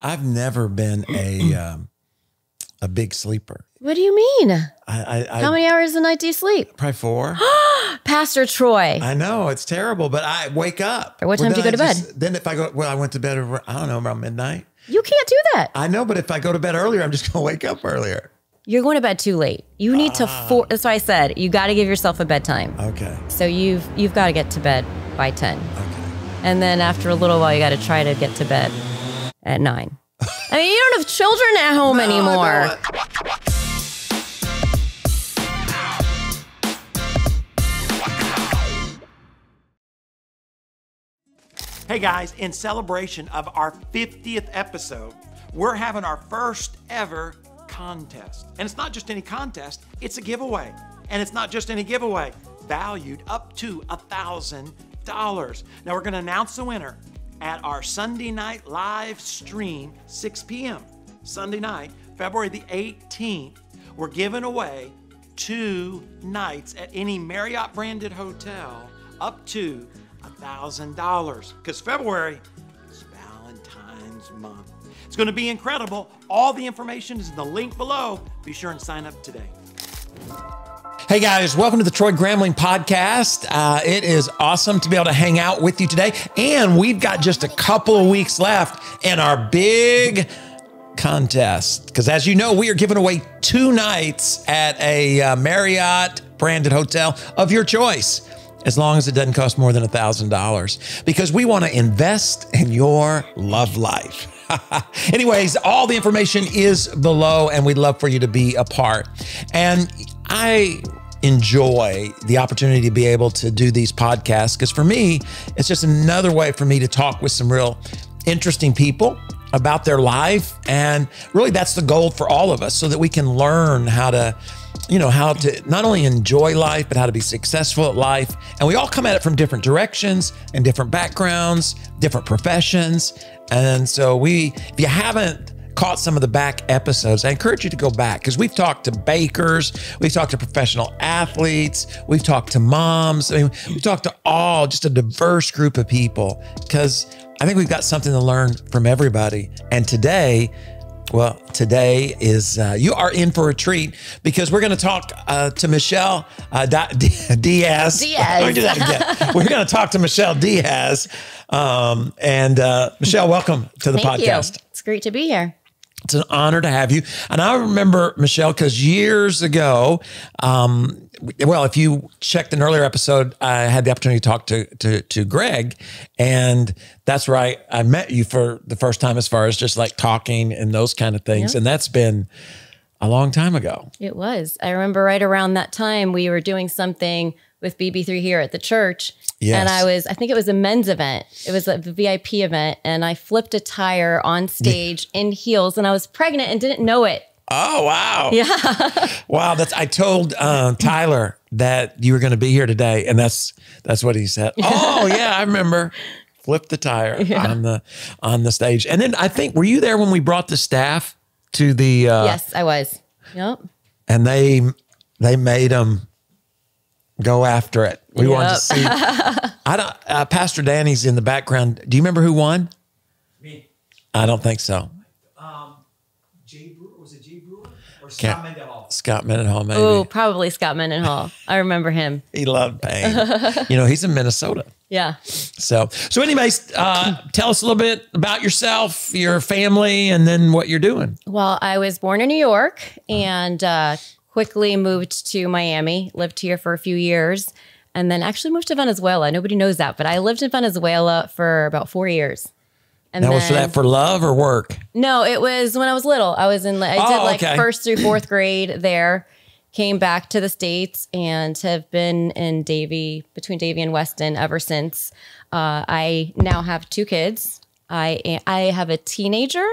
I've never been a big sleeper. What do you mean? How many hours a night do you sleep? Probably 4. Pastor Troy. I know, it's terrible, but I wake up. Or what time do you go to bed? Then if I go, I went to bed, I don't know, around midnight. You can't do that. I know, but if I go to bed earlier, I'm just going to wake up earlier. You're going to bed too late. You need to, that's why I said, you got to give yourself a bedtime. Okay. So you've got to get to bed by 10. Okay. And then after a little while, you got to try to get to bed at 9. I mean, you don't have children at home anymore. Hey guys, in celebration of our 50th episode, we're having our first ever contest. And it's not just any contest, it's a giveaway. And it's not just any giveaway, valued up to $1,000. Now we're gonna announce the winner at our Sunday night live stream, 6 p.m. Sunday night, February the 18th. We're giving away 2 nights at any Marriott branded hotel up to $1,000, because February is Valentine's month. It's going to be incredible. All the information is in the link below. Be sure and sign up today. Hey guys, welcome to the Troy Gramling podcast. It is awesome to be able to hang out with you today. And we've got just a couple of weeks left in our big contest. Because as you know, we are giving away 2 nights at a Marriott branded hotel of your choice, as long as it doesn't cost more than $1,000, because we want to invest in your love life. Anyways, all the information is below, and we'd love for you to be a part. And I enjoy the opportunity to be able to do these podcasts, because for me, it's just another way for me to talk with some real interesting people about their life. And really, that's the goal for all of us, so that we can learn how to not only enjoy life, but how to be successful at life. And we all come at it from different directions and different backgrounds, different professions. And so if you haven't caught some of the back episodes, I encourage you to go back, because we've talked to bakers, we've talked to professional athletes, we've talked to moms. I mean, we've talked to just a diverse group of people, because I think we've got something to learn from everybody. And today is, you are in for a treat, because we're going to talk to Michelle Diaz. Let me do that again. We're going to talk to Michelle Diaz. Michelle, welcome to the podcast. You. It's great to be here. It's an honor to have you. And I remember, Michelle, because years ago, if you checked an earlier episode, I had the opportunity to talk to Greg, and that's where I met you for the first time, as far as just like talking and those kind of things. Yep. And that's been a long time ago. It was. I remember right around that time, we were doing something with BB3 here at the church. Yes. And I think it was a men's event. It was a VIP event, and I flipped a tire on stage in heels, and I was pregnant and didn't know it. Oh, wow. Yeah. Wow. I told Tyler that you were going to be here today, and that's what he said. Oh, yeah, I remember. Flipped the tire on the stage. And then I think, were you there when we brought the staff to the Yes, I was. Yep. And they made them go after it. We wanted to see. Pastor Danny's in the background. Do you remember who won? Me. I don't think so. Jay Brewer, was it Jay Brewer or Scott Mendenhall? Scott Mendenhall, maybe. Oh, probably Scott Mendenhall. I remember him. He loved pain. He's in Minnesota. Yeah. So anyways, tell us a little bit about yourself, your family, and then what you're doing. Well, I was born in New York and quickly moved to Miami, lived here for a few years, and then actually moved to Venezuela. Nobody knows that, but I lived in Venezuela for about 4 years. And now, was that for love or work? No, it was when I was little. I did first through 4th grade there, came back to the States, and have been in between Davie and Weston ever since. I now have 2 kids. I have a teenager.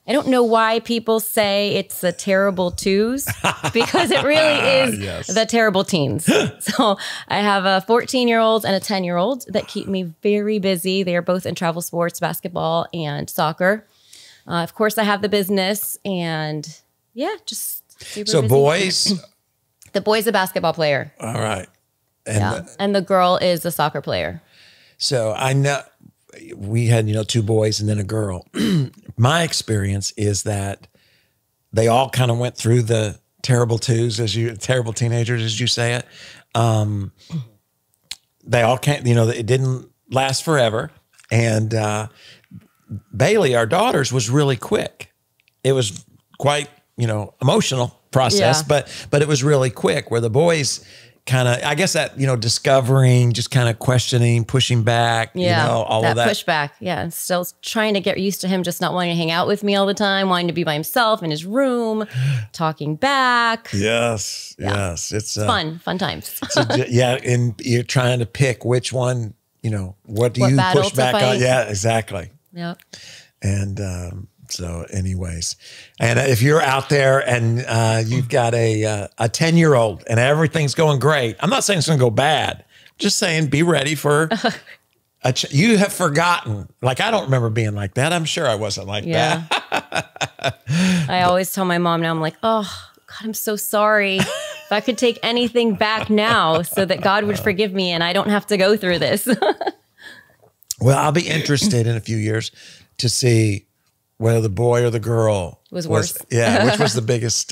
I don't know why people say it's the terrible twos, because it really is the terrible teens. So I have a 14-year-old and a 10-year-old that keep me very busy. They are both in travel sports, basketball and soccer. Of course, I have the business, and just super busy. Boys? The boy's a basketball player. All right. And the girl is a soccer player. So I know, we had, 2 boys and then a girl. My experience is that they all kind of went through the terrible terrible teenagers, as you say it. They all can't, it didn't last forever. And Bailey, our daughter's, was really quick. It was quite, emotional process, but it was really quick, where the boys kind of, I guess that, discovering, just kind of questioning, pushing back, all of that. Pushback. Yeah. Still trying to get used to him just not wanting to hang out with me all the time, wanting to be by himself in his room, talking back. Yes. Yes. It's fun times. And you're trying to pick which one, what you push back on? Yeah, exactly. Yep. And so anyways, and if you're out there and you've got a 10-year-old and everything's going great, I'm not saying it's going to go bad. I'm just saying be ready for you have forgotten. Like, I don't remember being like that. I'm sure I wasn't like that. I always tell my mom now, I'm like, oh, God, I'm so sorry. If I could take anything back now so that God would forgive me and I don't have to go through this. Well, I'll be interested in a few years to see whether the boy or the girl was worse. Which was the biggest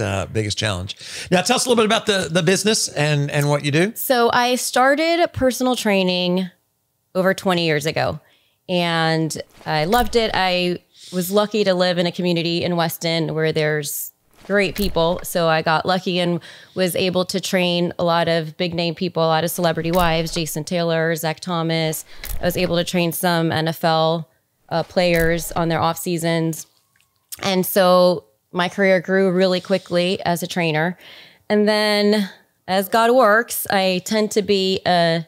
challenge. Now, tell us a little bit about the business and what you do. So I started personal training over 20 years ago, and I loved it. I was lucky to live in a community in Weston where there's great people. So I got lucky and was able to train a lot of big name people, a lot of celebrity wives, Jason Taylor, Zach Thomas. I was able to train some NFL players on their off seasons. And so my career grew really quickly as a trainer. And then as God works, I tend to be a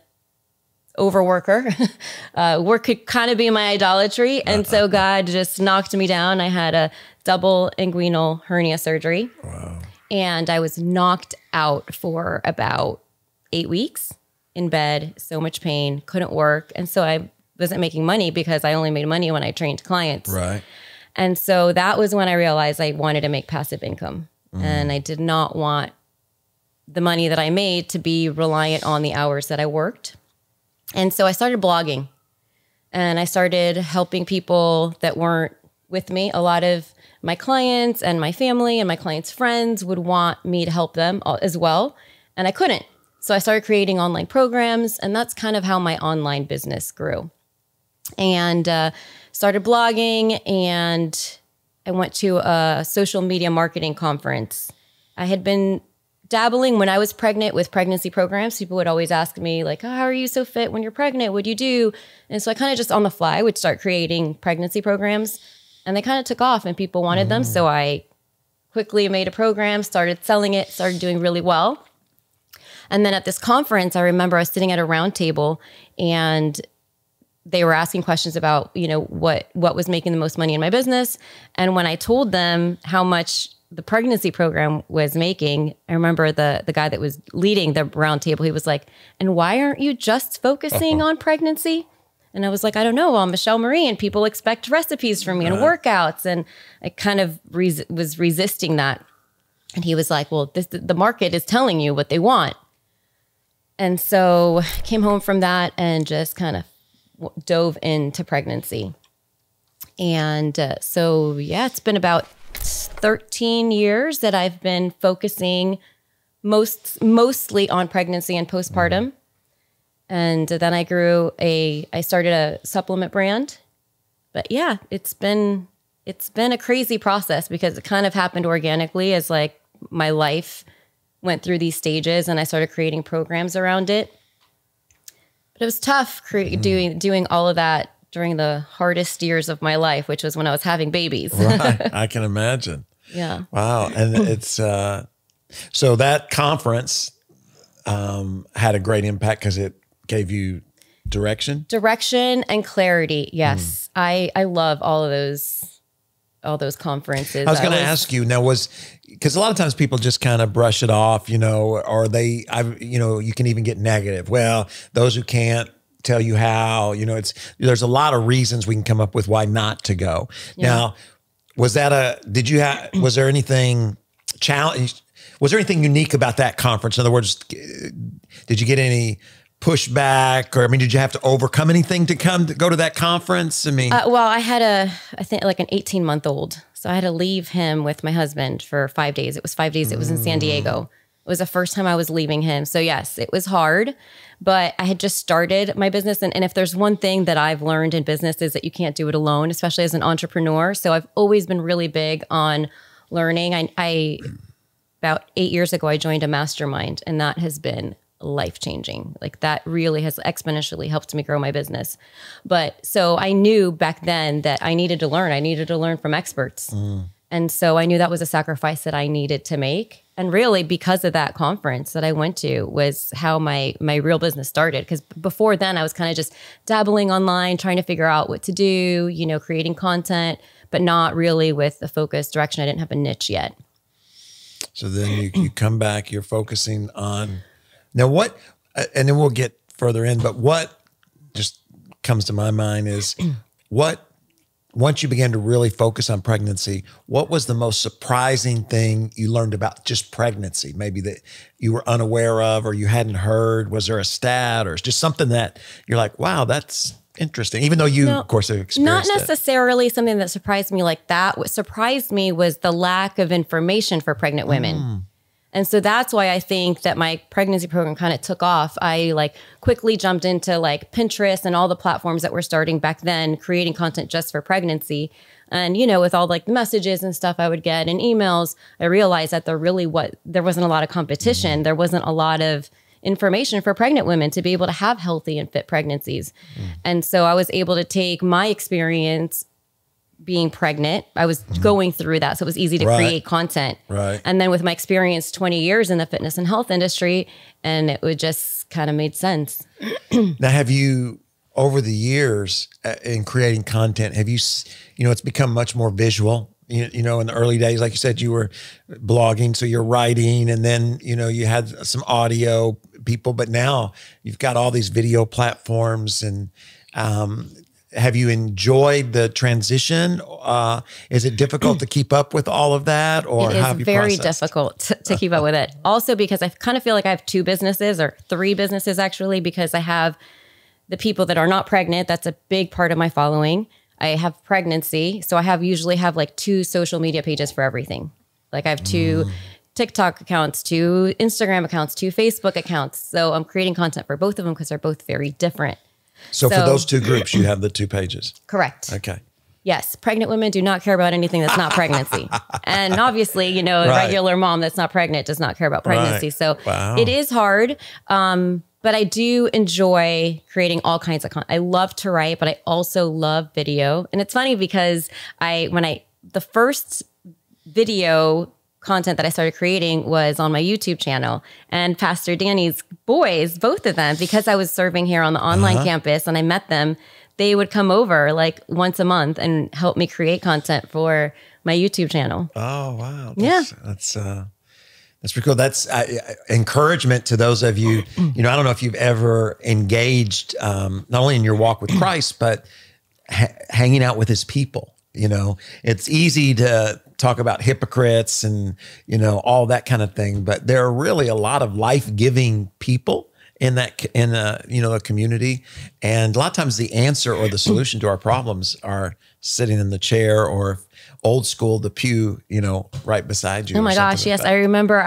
overworker. Work could kind of be my idolatry. And so God just knocked me down. I had a double inguinal hernia surgery. Wow. And I was knocked out for about 8 weeks in bed, so much pain, couldn't work. And so I wasn't making money because I only made money when I trained clients. Right. And so that was when I realized I wanted to make passive income. And I did not want the money that I made to be reliant on the hours that I worked. And so I started blogging, and I started helping people that weren't with me. A lot of my clients and my family and my clients' friends would want me to help them as well, and I couldn't. So I started creating online programs, and that's kind of how my online business grew. And started blogging, and I went to a social media marketing conference. I had been dabbling when I was pregnant with pregnancy programs. People would always ask me, like, oh, how are you so fit when you're pregnant? What'd you do? And so I kind of just on the fly would start creating pregnancy programs, and they kind of took off and people wanted them. So I quickly made a program, started selling it, started doing really well. And then at this conference, I remember I was sitting at a round table, and they were asking questions about, what was making the most money in my business. And when I told them how much the pregnancy program was making, I remember the guy that was leading the round table, he was like, and why aren't you just focusing on pregnancy? And I was like, I don't know. Well, I'm Michelle Marie, and people expect recipes from me and workouts. And I kind of was resisting that. And he was like, well, the market is telling you what they want. And so I came home from that and just kind of dove into pregnancy. And so, it's been about 13 years that I've been focusing mostly on pregnancy and postpartum. And then I started a supplement brand. But it's been a crazy process because it kind of happened organically as like my life went through these stages, and I started creating programs around it. But it was tough doing all of that during the hardest years of my life, which was when I was having babies. Right. I can imagine. Yeah. Wow. And it's, so that conference had a great impact because it gave you direction? Direction and clarity. Yes. I love all those conferences. I was going to ask you now, because a lot of times people just kind of brush it off, or you can even get negative. Well, those who can't tell you how, there's a lot of reasons we can come up with why not to go. Yeah. Now, was there anything unique about that conference? In other words, did you get any pushback, or I mean, did you have to overcome anything to go to that conference? I mean, well, I had I think like an 18-month-old. So I had to leave him with my husband for 5 days. It was 5 days. It was in San Diego. It was the first time I was leaving him. So yes, it was hard, but I had just started my business. And if there's one thing that I've learned in business is that you can't do it alone, especially as an entrepreneur. So I've always been really big on learning. I about 8 years ago, I joined a mastermind, and that has been life-changing. Like that really has exponentially helped me grow my business. But so I knew back then that I needed to learn. I needed to learn from experts. And so I knew that was a sacrifice that I needed to make. And really because of that conference that I went to was how my real business started. Because before then I was kind of just dabbling online, trying to figure out what to do, you know, creating content, but not really with a focused direction. I didn't have a niche yet. So then you come back, you're focusing on, now what, and then we'll get further in, but what just comes to my mind is what, once you began to really focus on pregnancy, what was the most surprising thing you learned about just pregnancy? Maybe that you were unaware of or you hadn't heard? Was there a stat or just something that you're like, wow, that's interesting, even though you, of course, have experienced not necessarily something that surprised me like that. What surprised me was the lack of information for pregnant women. And so that's why I think that my pregnancy program kind of took off. I like quickly jumped into like Pinterest and all the platforms that were starting back then, creating content just for pregnancy. And, you know, with all like the messages and stuff I would get and emails, I realized that there wasn't a lot of competition. There wasn't a lot of information for pregnant women to be able to have healthy and fit pregnancies. And so I was able to take my experience being pregnant. I was going through that. So it was easy to create content. And then with my experience, 20 years in the fitness and health industry, and it would just kind of made sense. Now, have you, over the years in creating content, have you, you know, it's become much more visual. You know, in the early days, like you said, you were blogging, so you're writing, and then, you know, you had some audio people, but now you've got all these video platforms. And have you enjoyed the transition? Is it difficult to keep up with all of that, or it is very difficult to keep up with it? Also, because I kind of feel like I have 2 businesses, or 3 businesses actually, because I have the people that are not pregnant. That's a big part of my following. I have pregnancy. So I usually have like 2 social media pages for everything. Like I have 2 TikTok accounts, 2 Instagram accounts, 2 Facebook accounts. So I'm creating content for both of them because they're both very different. So for those 2 groups, you have the 2 pages. Correct. Okay. Yes. Pregnant women do not care about anything that's not pregnancy. And obviously, you know, a regular mom that's not pregnant does not care about pregnancy. So it is hard. But I do enjoy creating all kinds of content. I love to write, but I also love video. And it's funny because the first video content that I started creating was on my YouTube channel, and Pastor Danny's boys, both of them, because I was serving here on the online campus and I met them, they would come over like once a month and help me create content for my YouTube channel. Oh, wow. That's pretty cool. That's encouragement to those of you, you know, I don't know if you've ever engaged, not only in your walk with Christ, but hanging out with his people. You know, it's easy to talk about hypocrites and, you know, all that kind of thing, but there are really a lot of life-giving people in you know, the community. And a lot of times the answer or the solution to our problems are sitting in the chair, or old school, the pew, you know, right beside you. Oh my gosh, yes. I remember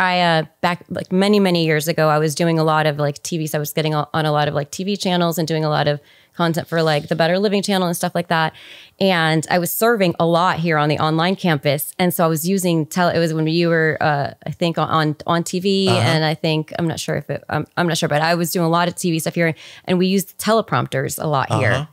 back like many years ago, I was doing a lot of like TV. So I was getting on a lot of like TV channels and doing a lot of content for like the Better Living channel and stuff like that. And I was serving a lot here on the online campus. And so I was using, it was when you were, I think on TV, and I think, I'm not sure, but I was doing a lot of TV stuff here, and we used teleprompters a lot here.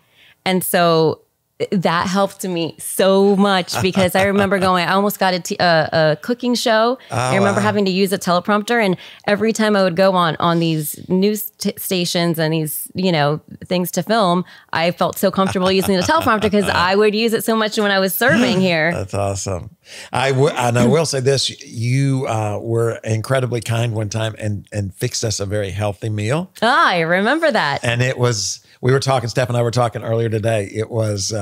And so that helped me so much, because I remember I almost got a cooking show. I remember having to use a teleprompter, and every time I would go on these news stations and these, you know, things to film, I felt so comfortable using the teleprompter because I would use it so much when I was serving here. That's awesome. And I will say this, you were incredibly kind one time and fixed us a very healthy meal. I remember that. And it was, we were talking, Steph and I were talking earlier today. It was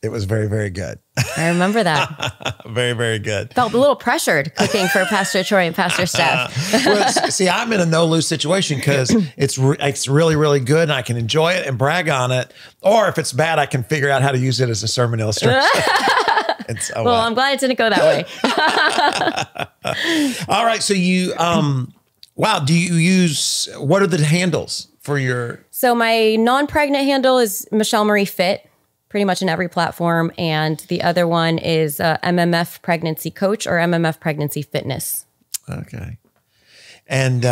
It was very, very good. I remember that. Very, very good. Felt a little pressured cooking for Pastor Troy and Pastor Steph. Well, see, I'm in a no-lose situation because it's really, really good and I can enjoy it and brag on it. Or if it's bad, I can figure out how to use it as a sermon illustration. Well, I'm glad it didn't go that way. All right. So you, wow, do you use, what are the handles for your? So my non-pregnant handle is Michelle Marie Fit, pretty much in every platform. And the other one is MMF Pregnancy Coach or MMF Pregnancy Fitness. Okay. And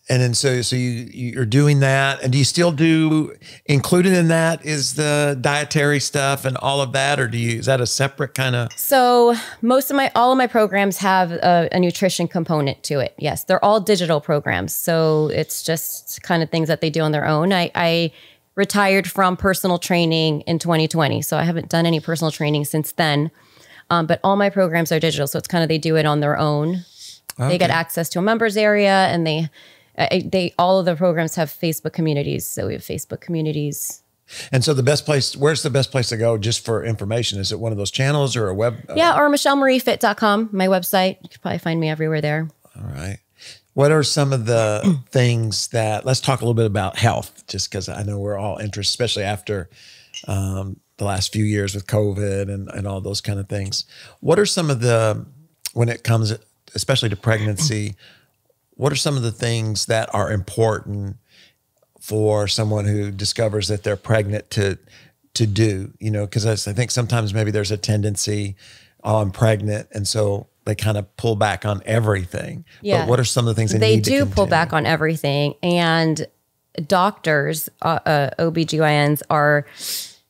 then so you're doing that, and do you still do, included in that is the dietary stuff and all of that, or is that a separate kind of? So all of my programs have a nutrition component to it. Yes, they're all digital programs. So it's just kind of things that they do on their own. I retired from personal training in 2020, so I haven't done any personal training since then. But all my programs are digital, so it's kind of they do it on their own. Okay. They get access to a members area, and they all of the programs have Facebook communities. So we have Facebook communities. And so where's the best place to go just for information? Is it one of those channels or a web? Yeah, or MichelleMarieFit.com, my website. You could probably find me everywhere there. All right. What are some of the things let's talk a little bit about health, just because I know we're all interested, especially after the last few years with COVID and all those kind of things. What are some of when it comes, especially to pregnancy, what are some of the things that are important for someone who discovers that they're pregnant to do? Because I think sometimes maybe there's a tendency, I'm pregnant, and so they kind of pull back on everything. Yeah. But what are some of the things they need to pull back on everything? And doctors, OBGYNs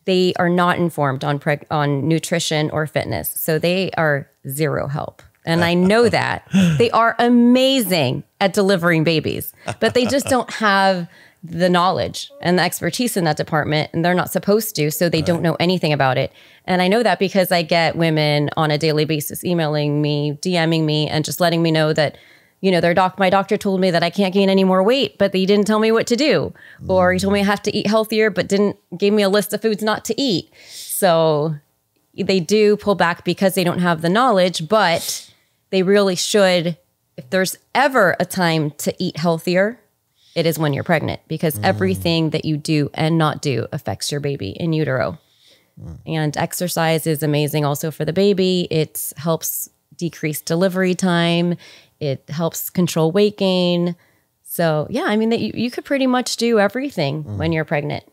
they are not informed on nutrition or fitness. So they are zero help. And I know that. They are amazing at delivering babies, but they just don't have the knowledge and the expertise in that department, and they're not supposed to, so they don't know anything about it. And I know that because I get women on a daily basis emailing me, DMing me, and just letting me know that, my doctor told me that I can't gain any more weight, but he didn't tell me what to do. Or he told me I have to eat healthier, but gave me a list of foods not to eat. So they do pull back because they don't have the knowledge, but they really should. If there's ever a time to eat healthier, it is when you're pregnant, because everything that you do and not do affects your baby in utero. And exercise is amazing also for the baby. It helps decrease delivery time. It helps control weight gain. So yeah, I mean, you could pretty much do everything when you're pregnant.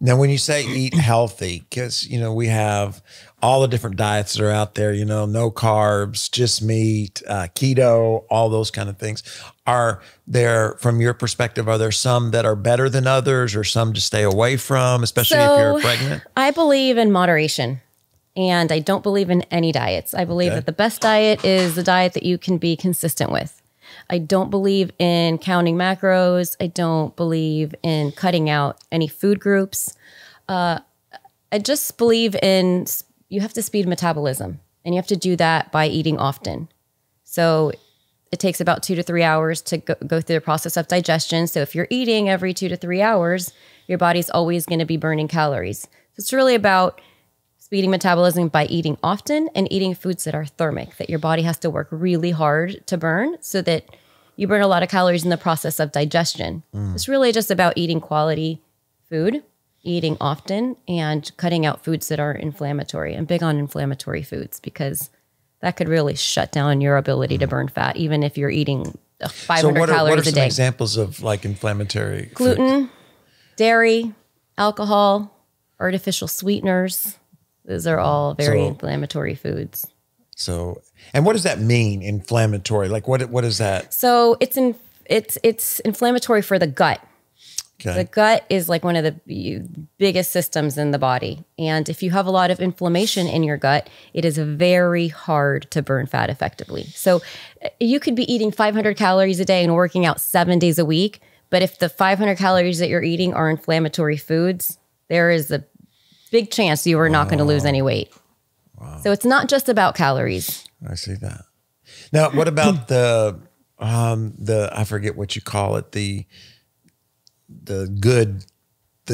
Now, when you say eat healthy, because, we have all the different diets that are out there, no carbs, just meat, keto, all those kind of things. Are there, from your perspective, are there some that are better than others or some to stay away from, especially if you're pregnant? I believe in moderation, and I don't believe in any diets. I believe that the best diet is the diet that you can be consistent with. I don't believe in counting macros. I don't believe in cutting out any food groups. I just believe you have to speed metabolism, and you have to do that by eating often. So it takes about 2 to 3 hours to go through the process of digestion. So if you're eating every 2 to 3 hours, your body's always going to be burning calories. So it's really about speeding metabolism by eating often and eating foods that are thermic, that your body has to work really hard to burn, so that you burn a lot of calories in the process of digestion. It's really just about eating quality food, eating often, and cutting out foods that are inflammatory. I'm big on inflammatory foods because that could really shut down your ability to burn fat, even if you're eating 500 calories a day. What are some examples of inflammatory gluten, foods? Dairy, alcohol, artificial sweeteners. Those are all very inflammatory foods. So, and what does that mean, inflammatory? What is that? So it's inflammatory for the gut. Okay. The gut is one of the biggest systems in the body. And if you have a lot of inflammation in your gut, it is very hard to burn fat effectively. So you could be eating 500 calories a day and working out 7 days a week. But if the 500 calories that you're eating are inflammatory foods, there is a big chance you are not going to lose any weight. Wow. So it's not just about calories. I see that. Now, what about the I forget what you call it, the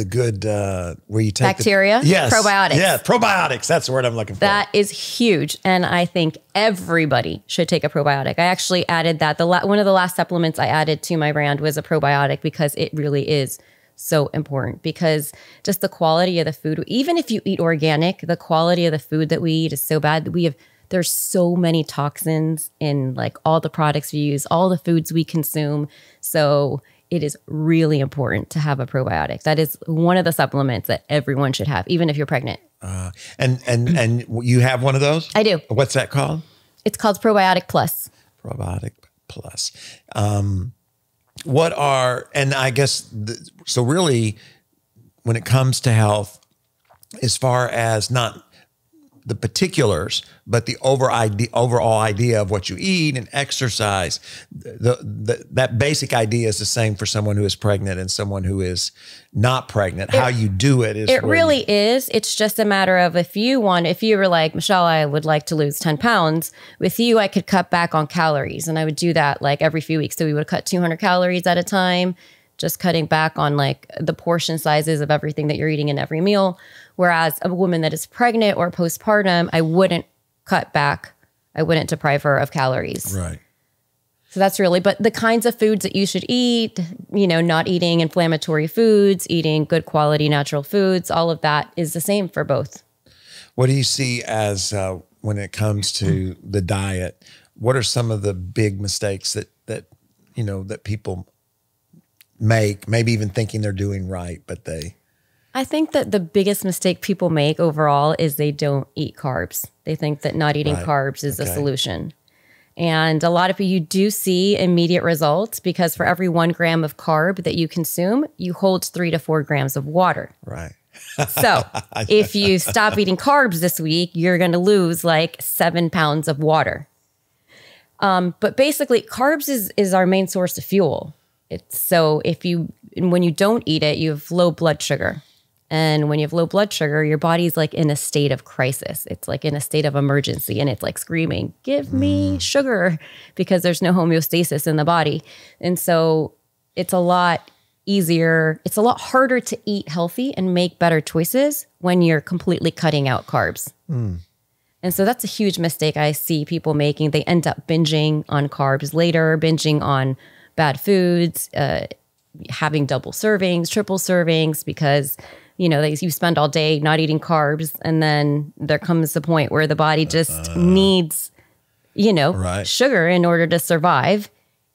good where you take bacteria. Yes, probiotics. Yeah, probiotics. That's the word I'm looking for. That is huge, and I think everybody should take a probiotic. I actually added that. One of the last supplements I added to my brand was a probiotic because it really is so important. Because just the quality of the food, even if you eat organic, the quality of the food that we eat is so bad that there's so many toxins in like all the products we use, all the foods we consume. So it is really important to have a probiotic. That is one of the supplements that everyone should have, even if you're pregnant. And you have one of those? I do. What's that called? It's called Probiotic Plus. Probiotic Plus. And I guess, so really, when it comes to health, as far as not the particulars, but the overall idea of what you eat and exercise, that basic idea is the same for someone who is pregnant and someone who is not pregnant. How you do it is. It really is. It's just a matter of if you were like, Michelle, I would like to lose 10 pounds. With you, I could cut back on calories, and I would do that like every few weeks. So we would cut 200 calories at a time, just cutting back on like the portion sizes of everything that you're eating in every meal. Whereas a woman that is pregnant or postpartum, I wouldn't cut back. I wouldn't deprive her of calories. Right. So that's really, but the kinds of foods that you should eat, not eating inflammatory foods, eating good quality natural foods, all of that is the same for both. What do you see as when it comes to the diet? What are some of the big mistakes that people make, maybe even thinking they're doing right, but I think that the biggest mistake people make overall is they don't eat carbs. They think that not eating carbs is the solution. And a lot of you do see immediate results because for every 1 gram of carb that you consume, you hold 3 to 4 grams of water. Right. So if you stop eating carbs this week, you're going to lose like 7 pounds of water. But basically, carbs is our main source of fuel. So when you don't eat it, you have low blood sugar. And when you have low blood sugar, your body's like in a state of crisis. It's like in a state of emergency, and it's like screaming, give me sugar, because there's no homeostasis in the body. And so it's a lot easier. It's a lot harder to eat healthy and make better choices when you're completely cutting out carbs. And so that's a huge mistake I see people making. They end up binging on carbs later, binging on bad foods, having double servings, triple servings, because you spend all day not eating carbs, and then there comes the point where the body just needs, sugar in order to survive,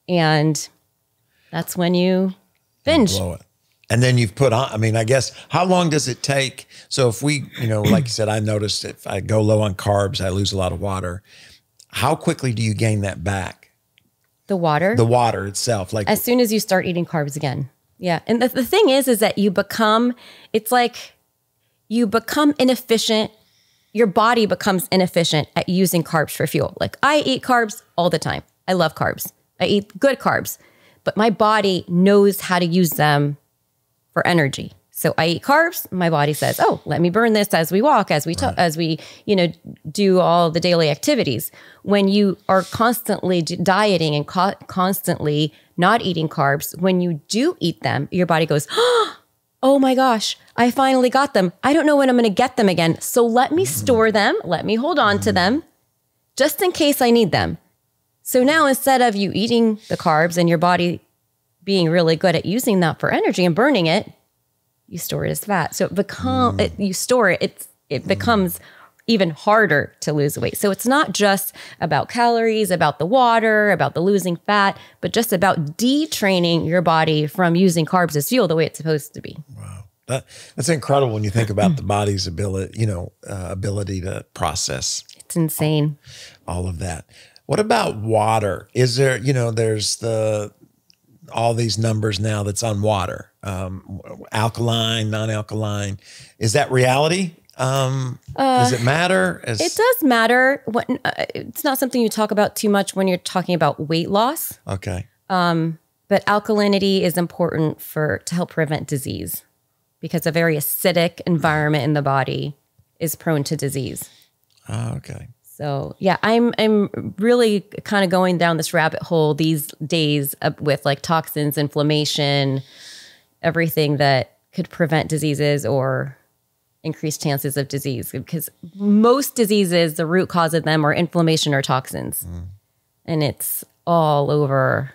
and that's when you binge. Blow it. And then you've put on, I guess, how long does it take? So if we, like you said, I noticed if I go low on carbs, I lose a lot of water. How quickly do you gain that back? The water? The water itself. Like as soon as you start eating carbs again. Yeah. And the thing is that it's like you become inefficient. Your body becomes inefficient at using carbs for fuel. Like I eat carbs all the time. I love carbs. I eat good carbs, but my body knows how to use them for energy. So I eat carbs. My body says, "Oh, let me burn this as we walk, as we do all the daily activities." When you are constantly dieting and constantly not eating carbs, when you do eat them, your body goes, "Oh my gosh, I finally got them. I don't know when I'm going to get them again. So let me store them. Let me hold on to them just in case I need them." So now instead of you eating the carbs and your body being really good at using that for energy and burning it, you store it as fat. So you store it, it becomes even harder to lose weight. So it's not just about calories, about the water, about the losing fat, but just about detraining your body from using carbs as fuel the way it's supposed to be. Wow. That's incredible when you think about the body's ability, ability to process. It's insane. All of that. What about water? Is there, there's all these numbers now that's on water, alkaline, non-alkaline. Is that reality? Does it matter? It does matter. It's not something you talk about too much when you're talking about weight loss. Okay. But alkalinity is important to help prevent disease, because a very acidic environment in the body is prone to disease. Oh, okay. So yeah, I'm really kind of going down this rabbit hole these days with like toxins, inflammation, everything that could prevent diseases or increase chances of disease, because most diseases, the root cause of them are inflammation or toxins. And it's all over.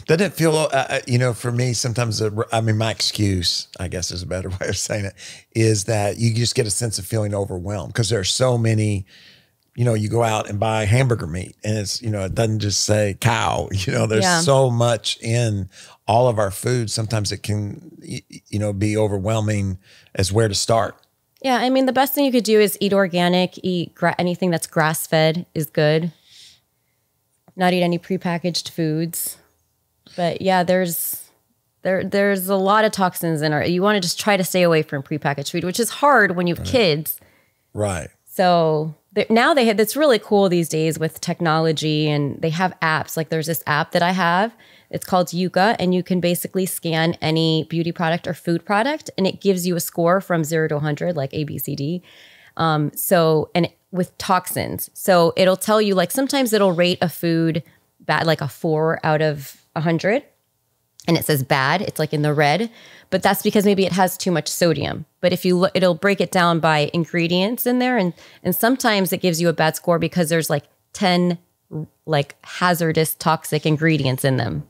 Doesn't it feel, you know, for me, sometimes, I mean, my excuse, I guess is a better way of saying it, is that you just get a sense of feeling overwhelmed because there are so many, you know, you go out and buy hamburger meat and it's, you know, it doesn't just say cow, you know, there's so much in all of our food. Sometimes it can, you know, be overwhelming as where to start. Yeah. I mean, the best thing you could do is eat organic, eat anything that's grass fed is good. Not eat any prepackaged foods. But yeah, there's a lot of toxins in you want to just try to stay away from prepackaged food, which is hard when you have kids. Right. So now it's really cool these days with technology, and they have apps. Like there's this app that I have. It's called Yuka, and you can basically scan any beauty product or food product, and it gives you a score from 0 to 100, like A, B, C, D. With toxins. So it'll tell you, like sometimes it'll rate a food bad, like a 4 out of 100, and it says bad. It's like in the red, but that's because maybe it has too much sodium. But if you look, it'll break it down by ingredients in there, and sometimes it gives you a bad score because there's like 10 like hazardous toxic ingredients in them.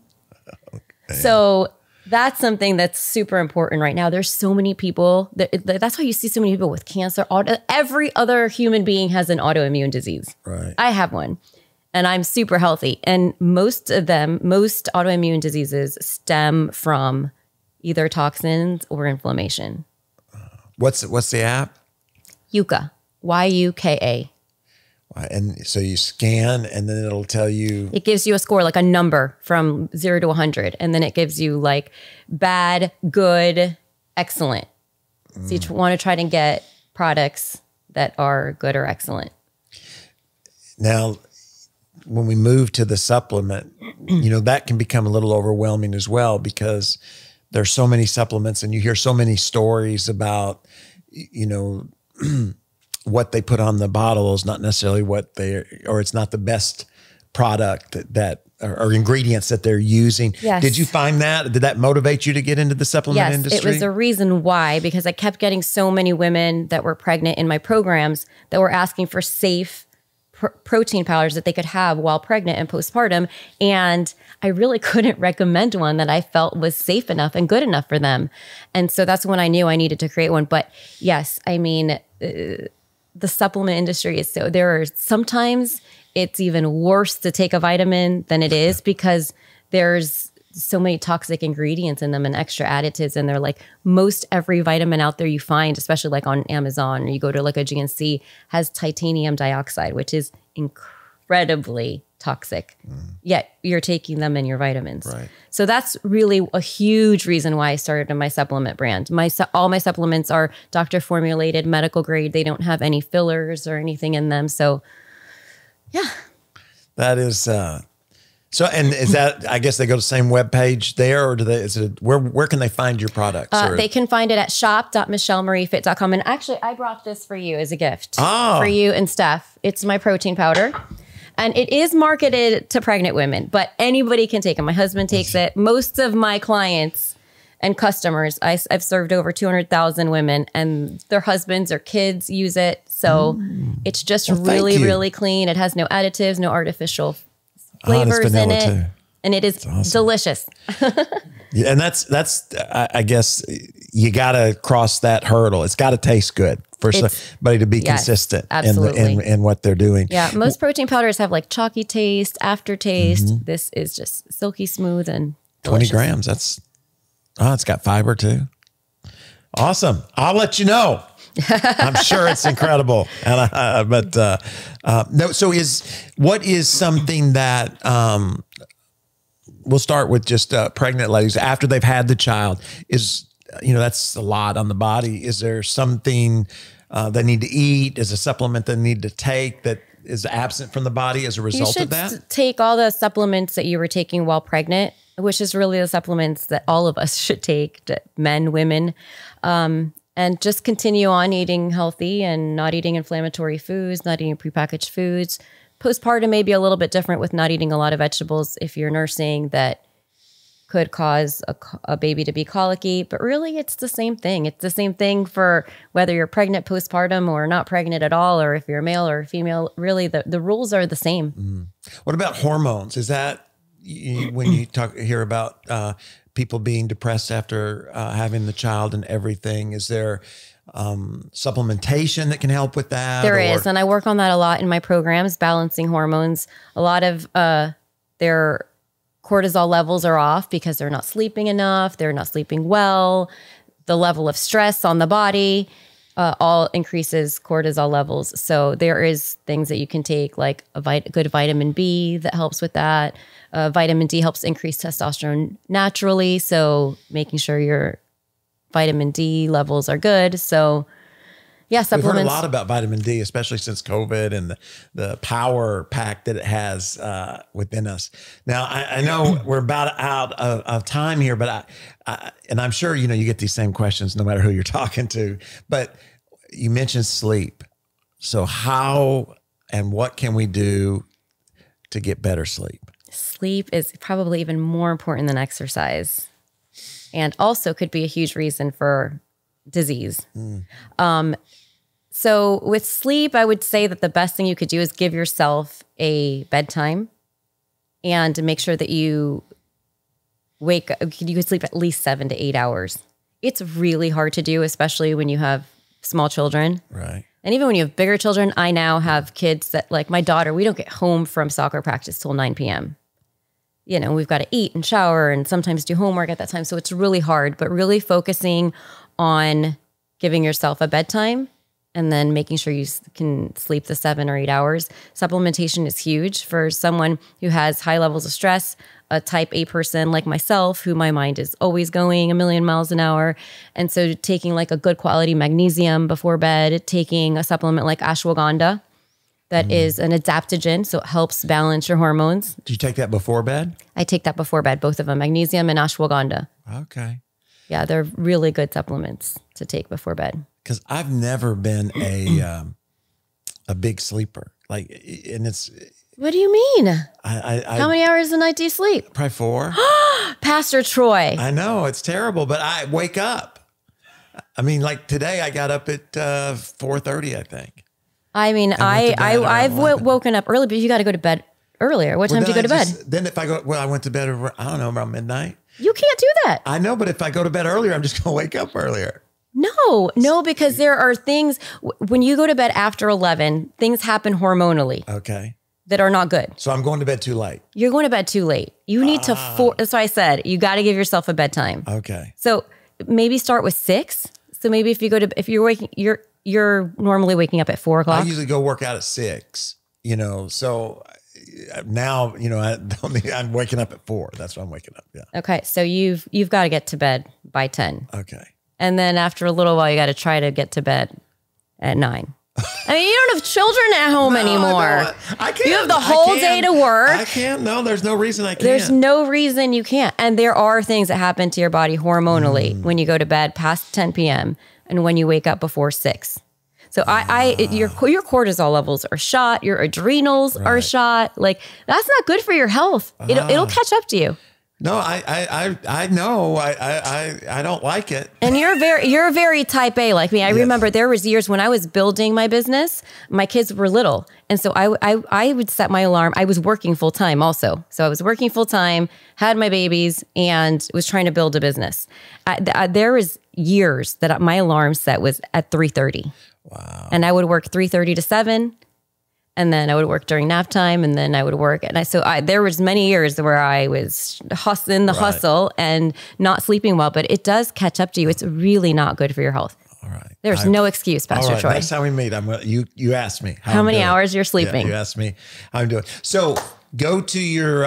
Okay. So that's something that's super important right now. There's so many people that's why you see so many people with cancer. Every other human being has an autoimmune disease. Right. I have one. And I'm super healthy. And most autoimmune diseases stem from either toxins or inflammation. What's the app? Yuka. Y-U-K-A. And so you scan and then it'll tell you. It gives you a score, like a number from 0 to 100. And then it gives you like bad, good, excellent. So you want to try to get products that are good or excellent. Now, when we move to the supplement, you know, that can become a little overwhelming as well because there's so many supplements and you hear so many stories about, you know, what they put on the bottle is not necessarily or it's not the best product or ingredients that they're using. Yes. Did you find that? Did that motivate you to get into the supplement industry? Yes, it was a reason why, because I kept getting so many women that were pregnant in my programs that were asking for safe protein powders that they could have while pregnant and postpartum. And I really couldn't recommend one that I felt was safe enough and good enough for them. And so that's when I knew I needed to create one. But yes, I mean, the supplement industry is sometimes it's even worse to take a vitamin than it is because there's so many toxic ingredients in them and extra additives. And they're like most every vitamin out there you find, especially like on Amazon, or you go to like a GNC, has titanium dioxide, which is incredibly toxic. Yet you're taking them in your vitamins. Right. So that's really a huge reason why I started my supplement brand. All my supplements are doctor formulated, medical grade. They don't have any fillers or anything in them. So yeah. That is, so, and is that, I guess they go to the same webpage there, or where can they find your products? They can find it at shop.michellemariefit.com. And actually, I brought this for you as a gift for you and Steph. It's my protein powder. And it is marketed to pregnant women, but anybody can take it. My husband takes it. Most of my clients and customers, I've served over 200,000 women, and their husbands or kids use it. So it's just really clean. It has no additives, no artificial flavors in it. Too. And it is delicious. Yeah, and that's I guess you got to cross that hurdle. It's got to taste good for somebody to be consistent in what they're doing. Yeah, most protein powders have like chalky taste, aftertaste. This is just silky smooth and delicious. 20 grams. It's got fiber too. Awesome. I'll let you know. I'm sure it's incredible. And no. So what is something that we'll start with just pregnant ladies after they've had the child that's a lot on the body. Is there something they need to eat? Is a supplement they need to take that is absent from the body as a result of that? You should take all the supplements that you were taking while pregnant, which is really the supplements that all of us should take, men, women, and just continue on eating healthy and not eating inflammatory foods, not eating prepackaged foods. Postpartum may be a little bit different with not eating a lot of vegetables if you're nursing, that could cause a baby to be colicky, but really it's the same thing. It's the same thing for whether you're pregnant postpartum or not pregnant at all, or if you're male or female. Really, the rules are the same. What about hormones? Is that when you hear about people being depressed after having the child and everything? Is there supplementation that can help with that? There is, and I work on that a lot in my programs, balancing hormones. A lot of their cortisol levels are off because they're not sleeping enough, they're not sleeping well. The level of stress on the body all increases cortisol levels. So there is things that you can take, like good vitamin B that helps with that. Vitamin D helps increase testosterone naturally, so making sure your vitamin D levels are good. So yeah, supplements. We've heard a lot about vitamin D, especially since COVID and the power pack that it has within us. Now, I know we're about out of time here, but and I'm sure, you get these same questions no matter who you're talking to, but you mentioned sleep. So how and what can we do to get better sleep? Sleep is probably even more important than exercise, and also could be a huge reason for disease. So with sleep, I would say that the best thing you could do is give yourself a bedtime and make sure that you could sleep at least 7 to 8 hours. It's really hard to do, especially when you have small children. Right. And even when you have bigger children, I now have kids that, like my daughter, we don't get home from soccer practice till 9 p.m. We've got to eat and shower and sometimes do homework at that time. So it's really hard, but really focusing on giving yourself a bedtime and then making sure you can sleep the 7 or 8 hours. Supplementation is huge for someone who has high levels of stress, a type A person like myself, who my mind is always going a million miles an hour. And so taking like a good quality magnesium before bed, taking a supplement like ashwagandha, that is an adaptogen, so it helps balance your hormones. Do you take that before bed? I take that before bed, both of them, magnesium and ashwagandha. Okay. Yeah, they're really good supplements to take before bed. Because I've never been a big sleeper. And it's... What do you mean? How many hours a night do you sleep? Probably 4. Pastor Troy. I know, it's terrible, but I wake up. I mean, like today I got up at 4:30, I think. I mean, I've woken up early, but you got to go to bed earlier. What time do you go to bed? Then if I go, I went to bed, I don't know, around midnight. You can't do that. I know, but if I go to bed earlier, I'm just going to wake up earlier. No, because there are things, when you go to bed after 11, things happen hormonally. Okay. That are not good. So I'm going to bed too late. You're going to bed too late. You need to, that's why I said, you got to give yourself a bedtime. Okay. So maybe start with 6. So maybe if you're waking, you're normally waking up at 4 o'clock. I usually go work out at 6, so now, I'm waking up at 4. That's why I'm waking up. Yeah. Okay. So you've got to get to bed by 10. Okay. And then after a little while, you got to try to get to bed at 9. I mean, you don't have children at home anymore. I can't. You have the whole day to work. I can't. No, there's no reason I can't. There's no reason you can't. And there are things that happen to your body hormonally when you go to bed past 10 p.m. and when you wake up before 6. So your cortisol levels are shot. Your adrenals are shot. Like, that's not good for your health. It'll catch up to you. No, I know. I don't like it. And you're very type A like me. I remember there was years when I was building my business, my kids were little. And so I would set my alarm. I was working full time also. So I was working full time, had my babies, and was trying to build a business. There was years that my alarm set was at 3:30. Wow. And I would work 3:30 to 7. And then I would work during nap time, and then I would work. And there was many years where I was in the hustle and not sleeping well, but it does catch up to you. It's really not good for your health. All right. There's no excuse, Pastor Troy. Next time we meet, you ask me how many hours you're sleeping. Yeah, you ask me how I'm doing. So go to your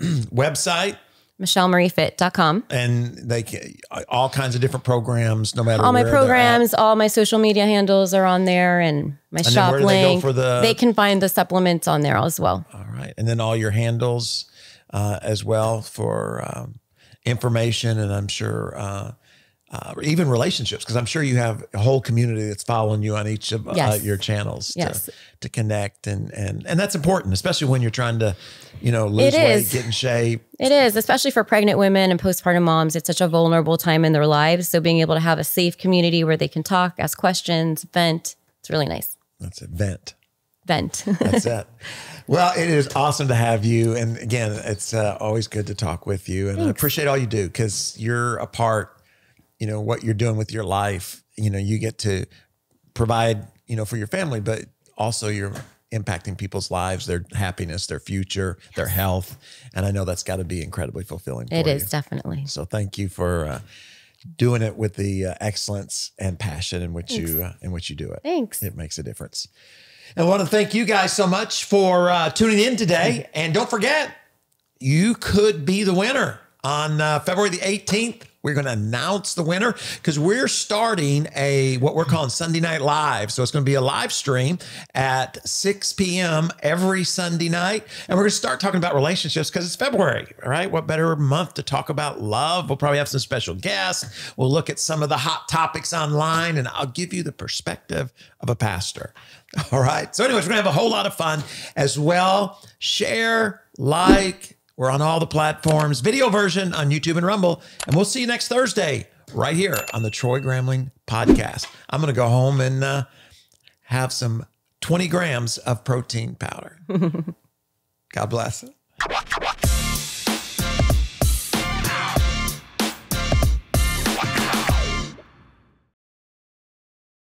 website. MichelleMarieFit.com. And they can, all kinds of different programs, no matter all my programs, all my social media handles are on there, and my shop link. They can find the supplements on there as well. All right. And then all your handles as well for information. And I'm sure even relationships, because I'm sure you have a whole community that's following you on each of your channels to connect. And that's important, especially when you're trying to, lose weight, get in shape. It is, especially for pregnant women and postpartum moms. It's such a vulnerable time in their lives. So being able to have a safe community where they can talk, ask questions, vent, it's really nice. That's it. Vent. That's it. Well, it is awesome to have you. And again, it's always good to talk with you. And I appreciate all you do, because you're a part, what you're doing with your life. You get to provide, for your family, but also you're impacting people's lives, their happiness, their future, their health. And I know that's got to be incredibly fulfilling for you. It is, definitely. So thank you for doing it with the excellence and passion in which you do it. Thanks. It makes a difference. And I want to thank you guys so much for tuning in today. And don't forget, you could be the winner on February the 18th. We're going to announce the winner, because we're starting what we're calling Sunday Night Live. So it's going to be a live stream at 6 p.m. every Sunday night. And we're going to start talking about relationships, because it's February, all right? What better month to talk about love? We'll probably have some special guests. We'll look at some of the hot topics online, and I'll give you the perspective of a pastor. All right. So anyways, we're going to have a whole lot of fun as well. Share, like. We're on all the platforms, video version on YouTube and Rumble. And we'll see you next Thursday right here on the Troy Gramling podcast. I'm going to go home and have some 20 grams of protein powder. God bless.